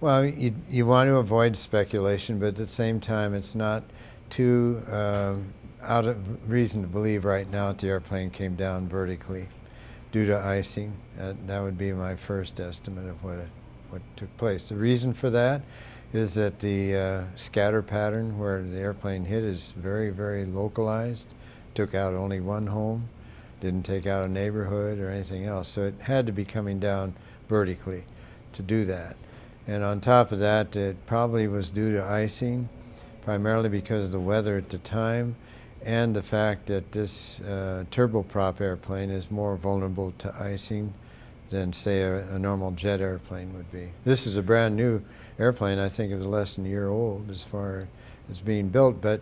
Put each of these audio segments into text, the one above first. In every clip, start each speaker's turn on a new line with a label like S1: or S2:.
S1: Well, you want to avoid speculation, but at the same time, it's not too out of reason to believe right now that the airplane came down vertically due to icing. That would be my first estimate of what took place. The reason for that is that the scatter pattern where the airplane hit is very, very localized. Took out only one home, didn't take out a neighborhood or anything else. So it had to be coming down vertically to do that. And on top of that, it probably was due to icing, primarily because of the weather at the time and the fact that this turboprop airplane is more vulnerable to icing than, say, a normal jet airplane would be. This is a brand new airplane. I think it was less than a year old as far as being built, but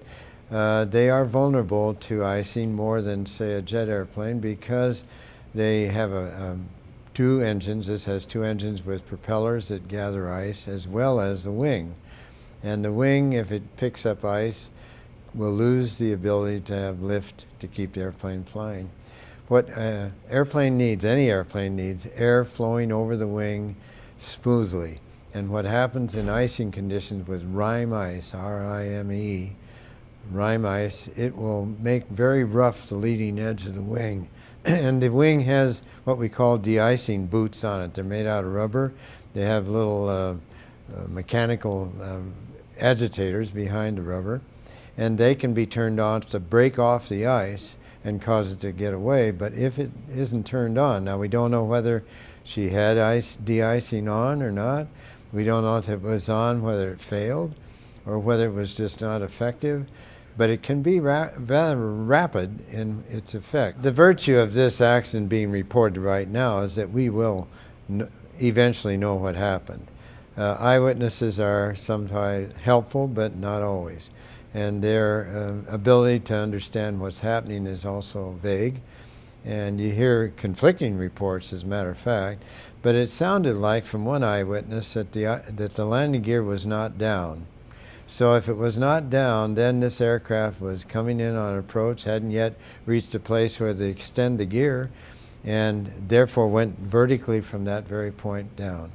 S1: they are vulnerable to icing more than, say, a jet airplane because they have two engines. This has two engines with propellers that gather ice, as well as the wing. And the wing, if it picks up ice, will lose the ability to have lift to keep the airplane flying. What airplane needs, any airplane needs, air flowing over the wing smoothly. And what happens in icing conditions with rime ice, R-I-M-E, rime ice, it will make very rough the leading edge of the wing. And the wing has what we call de-icing boots on it. They're made out of rubber. They have little mechanical agitators behind the rubber, and they can be turned on to break off the ice and cause it to get away. But if it isn't turned on, now we don't know whether she had de-icing on or not. We don't know if it was on, whether it failed, or whether it was just not effective. But it can be rather rapid in its effect. The virtue of this accident being reported right now is that we will eventually know what happened. Eyewitnesses are sometimes helpful, but not always. And their ability to understand what's happening is also vague. And you hear conflicting reports, as a matter of fact. But it sounded like, from one eyewitness, that the landing gear was not down. So if it was not down, then this aircraft was coming in on approach, hadn't yet reached a place where they extend the gear, and therefore went vertically from that very point down.